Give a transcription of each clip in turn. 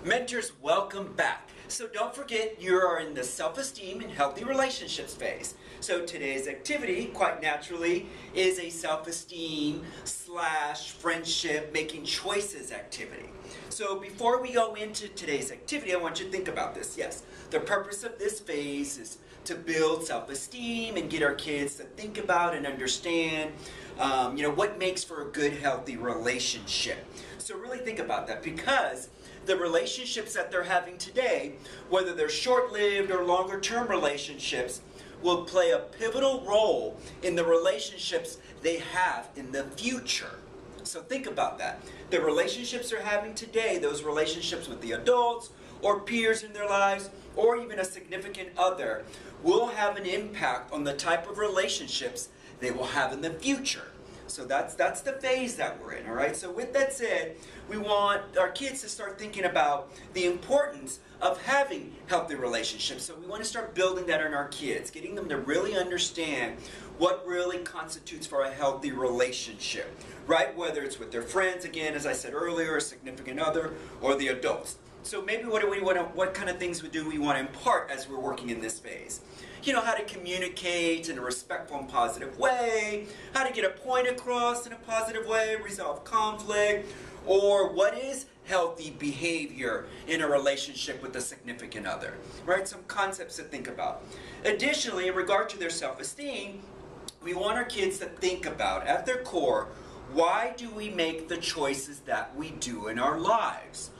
Mentors, welcome back. So don't forget you are in the self-esteem and healthy relationships phase. So today's activity, quite naturally, is a self-esteem / friendship making choices activity. So before we go into today's activity, I want you to think about this. Yes, the purpose of this phase is to build self-esteem and get our kids to think about and understand what makes for a good, healthy relationship. So really think about that, because the relationships that they're having today, whether they're short-lived or longer-term relationships, will play a pivotal role in the relationships they have in the future. So think about that. The relationships they're having today, those relationships with the adults or peers in their lives, or even a significant other, will have an impact on the type of relationships they will have in the future. So that's the phase that we're in, all right? So with that said, we want our kids to start thinking about the importance of having healthy relationships. So we want to start building that in our kids, getting them to really understand what really constitutes for a healthy relationship, right? Whether it's with their friends, again, as I said earlier, a significant other, or the adults. So maybe what kind of things do we want to impart as we're working in this phase? You know, how to communicate in a respectful and positive way, how to get a point across in a positive way, resolve conflict, or what is healthy behavior in a relationship with a significant other, right? Some concepts to think about. Additionally, in regard to their self-esteem, we want our kids to think about, at their core, why do we make the choices that we do in our lives?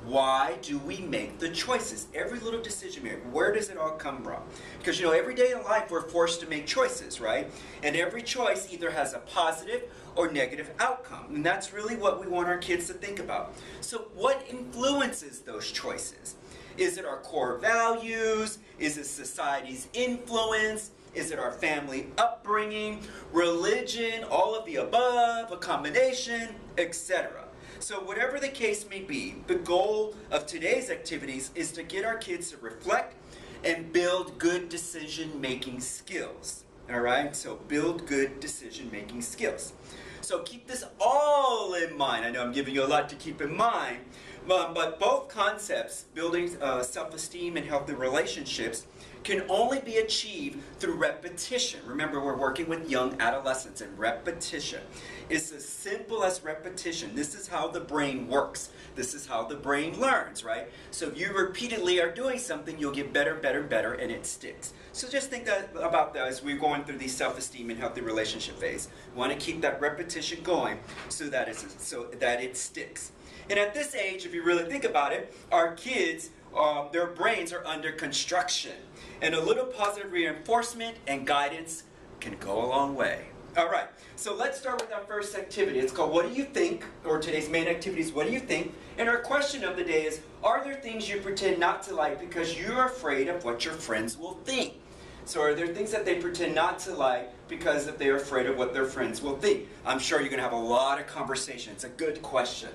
Why do we make the choices? Every little decision we make, where does it all come from? Because every day in life we're forced to make choices, right? And every choice either has a positive or negative outcome. And that's really what we want our kids to think about. So what influences those choices? Is it our core values? Is it society's influence? Is it our family upbringing, religion, all of the above, a combination, etc.? So whatever the case may be, the goal of today's activities is to get our kids to reflect and build good decision-making skills. All right? So build good decision-making skills. So keep this all in mind. I know I'm giving you a lot to keep in mind, but both concepts, building self-esteem and healthy relationships, can only be achieved through repetition. Remember, we're working with young adolescents, and repetition is as simple as repetition. This is how the brain works. This is how the brain learns, right? So if you repeatedly are doing something, you'll get better, better, better, and it sticks. So just think about that as we're going through the self-esteem and healthy relationship phase. We want to keep that repetition going so that it sticks. And at this age, if you really think about it, our kids, their brains are under construction. And a little positive reinforcement and guidance can go a long way. All right, so let's start with our first activity. It's called What Do You Think? Or today's main activity is What Do You Think? And our question of the day is, are there things you pretend not to like because you're afraid of what your friends will think? So are there things that they pretend not to like because they're afraid of what their friends will think? I'm sure you're going to have a lot of conversation. It's a good question.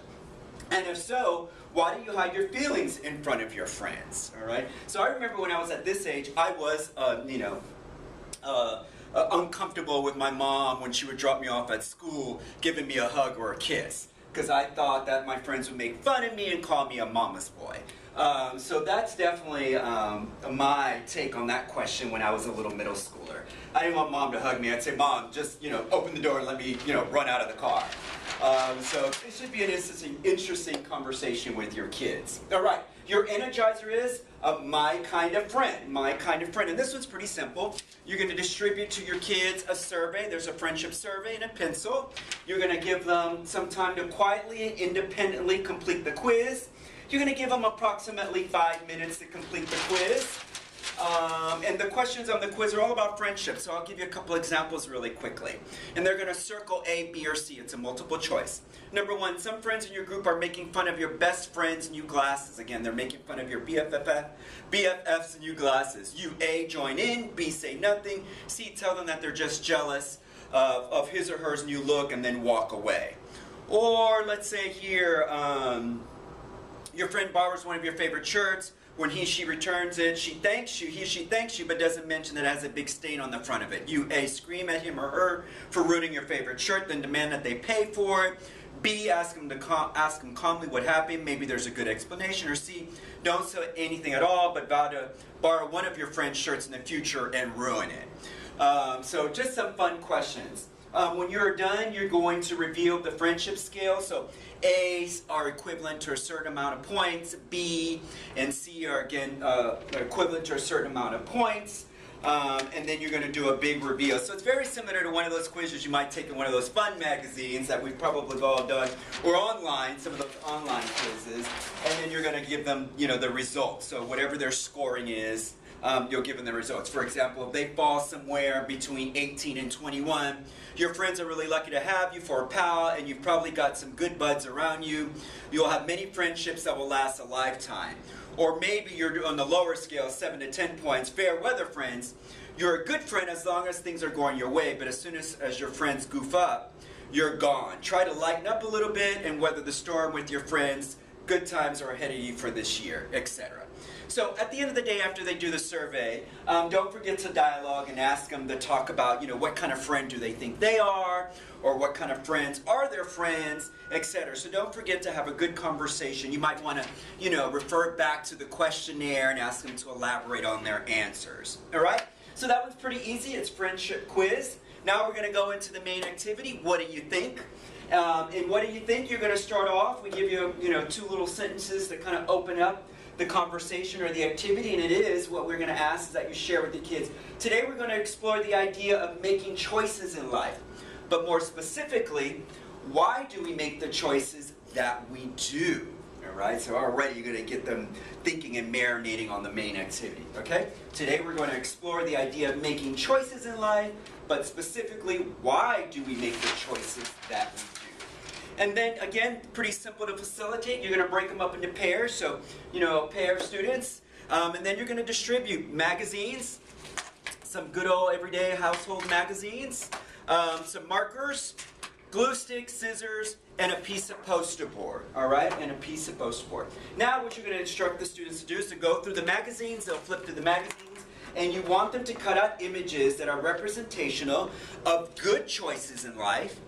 And if so, why do you hide your feelings in front of your friends? All right. So I remember when I was at this age, I was, uncomfortable with my mom when she would drop me off at school, giving me a hug or a kiss, because I thought that my friends would make fun of me and call me a mama's boy. So that's definitely my take on that question when I was a little middle schooler. I didn't want mom to hug me. I'd say, Mom, just open the door and let me run out of the car. So it should be an interesting conversation with your kids. All right, your energizer is my kind of friend. My kind of friend. And this one's pretty simple. You're going to distribute to your kids a survey. There's a friendship survey and a pencil. You're going to give them some time to quietly and independently complete the quiz. You're going to give them approximately 5 minutes to complete the quiz. And the questions on the quiz are all about friendship, so I'll give you a couple examples really quickly. And they're going to circle A, B, or C. It's a multiple choice. Number 1, some friends in your group are making fun of your best friend's new glasses. Again, they're making fun of your BFF's new glasses. You, A, join in, B, say nothing, C, tell them that they're just jealous of his or her new look and then walk away. Or let's say here, your friend borrows one of your favorite shirts. When she returns it, she thanks you, but doesn't mention that it has a big stain on the front of it. You, A, scream at him or her for ruining your favorite shirt, then demand that they pay for it. B, ask them calmly what happened. Maybe there's a good explanation. Or C, don't say anything at all, but vow to borrow one of your friend's shirts in the future and ruin it. So just some fun questions. When you're done, you're going to reveal the friendship scale. So A's are equivalent to a certain amount of points. B and C are again equivalent to a certain amount of points. And then you're going to do a big reveal. So it's very similar to one of those quizzes you might take in one of those fun magazines that we've probably all done, or online, some of those online quizzes. And then you're going to give them, the results. So whatever their scoring is, you'll give them the results. For example, if they fall somewhere between 18 and 21, your friends are really lucky to have you for a pal, and you've probably got some good buds around you. You'll have many friendships that will last a lifetime. Or maybe you're on the lower scale, 7 to 10 points, fair weather friends. You're a good friend as long as things are going your way, but as soon as your friends goof up, you're gone. Try to lighten up a little bit and weather the storm with your friends. Good times are ahead of you for this year, etc. So at the end of the day, after they do the survey, don't forget to dialogue and ask them to talk about, what kind of friend do they think they are, or what kind of friends are their friends, etc. So don't forget to have a good conversation. You might want to, refer back to the questionnaire and ask them to elaborate on their answers. All right? So that one's pretty easy. It's friendship quiz. Now we're going to go into the main activity. What do you think? And what do you think? You're going to start off. We give you, 2 little sentences that kind of open up the conversation or the activity, and it is what we're going to ask is that you share with the kids. Today we're going to explore the idea of making choices in life, but more specifically, why do we make the choices that we do? All right, so already you're going to get them thinking and marinating on the main activity, okay? Today we're going to explore the idea of making choices in life, but specifically, why do we make the choices that we do? And then, again, pretty simple to facilitate. You're going to break them up into pairs, so, a pair of students. And then you're going to distribute magazines, some good old everyday household magazines, some markers, glue sticks, scissors, and a piece of poster board, all right? And a piece of poster board. Now what you're going to instruct the students to do is to go through the magazines. They'll flip through the magazines, and you want them to cut out images that are representational of good choices in life,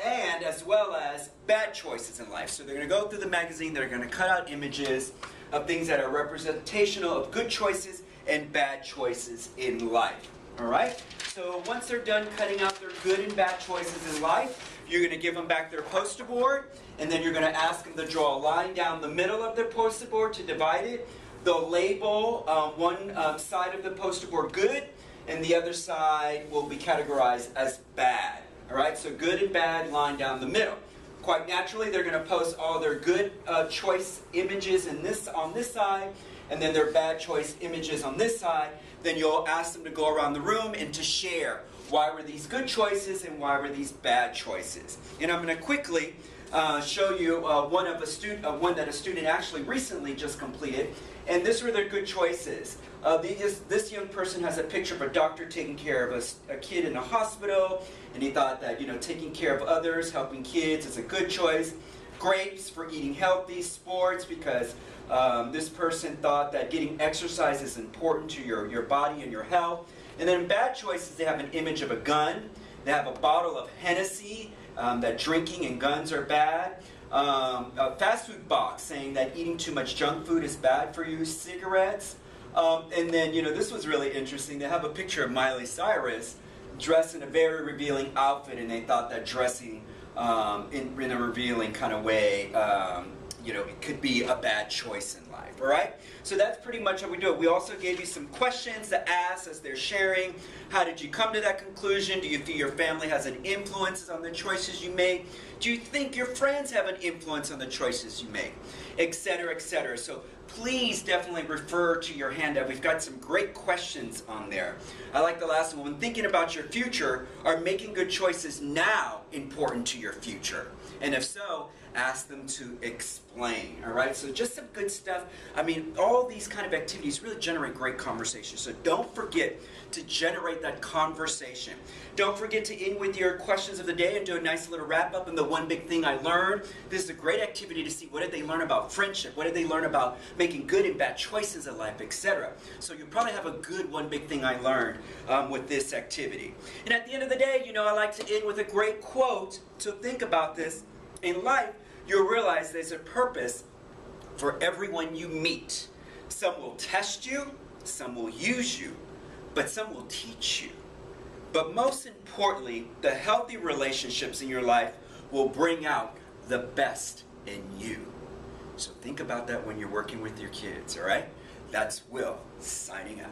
and as well as bad choices in life. So they're going to go through the magazine, they're going to cut out images of things that are representational of good choices and bad choices in life. Alright? So once they're done cutting out their good and bad choices in life, you're going to give them back their poster board, and then you're going to ask them to draw a line down the middle of their poster board to divide it. They'll label one side of the poster board good, and the other side will be categorized as bad. Alright, so good and bad line down the middle. Quite naturally, they're going to post all their good choice images on this side, and then their bad choice images on this side. Then you'll ask them to go around the room and to share why were these good choices and why were these bad choices. And I'm going to quickly show you one that a student actually recently just completed, and this were their good choices. This young person has a picture of a doctor taking care of a kid in a hospital, and he thought that taking care of others, helping kids is a good choice. Grapes for eating healthy, sports because this person thought that getting exercise is important to your body and your health. And then bad choices, they have an image of a gun, they have a bottle of Hennessy, that drinking and guns are bad. A fast food box saying that eating too much junk food is bad for you, cigarettes. And then, this was really interesting. They have a picture of Miley Cyrus dressed in a very revealing outfit, and they thought that dressing in a revealing kind of way, it could be a bad choice in life, all right? So that's pretty much how we do it. We also gave you some questions to ask as they're sharing. How did you come to that conclusion? Do you feel your family has an influence on the choices you make? Do you think your friends have an influence on the choices you make? Etc., etc. So please definitely refer to your handout. We've got some great questions on there. I like the last one. When thinking about your future, are making good choices now important to your future? And if so, ask them to explain, all right? So just some good stuff. I mean, all these kind of activities really generate great conversation. So don't forget to generate that conversation. Don't forget to end with your questions of the day and do a nice little wrap up and the one big thing I learned. This is a great activity to see what did they learn about friendship, what did they learn about making good and bad choices in life, etc. So you'll probably have a good one big thing I learned with this activity. And at the end of the day, I like to end with a great quote. So think about this. In life, you'll realize there's a purpose for everyone you meet. Some will test you, some will use you, but some will teach you. But most importantly, the healthy relationships in your life will bring out the best in you. So think about that when you're working with your kids, all right? That's Will, signing out.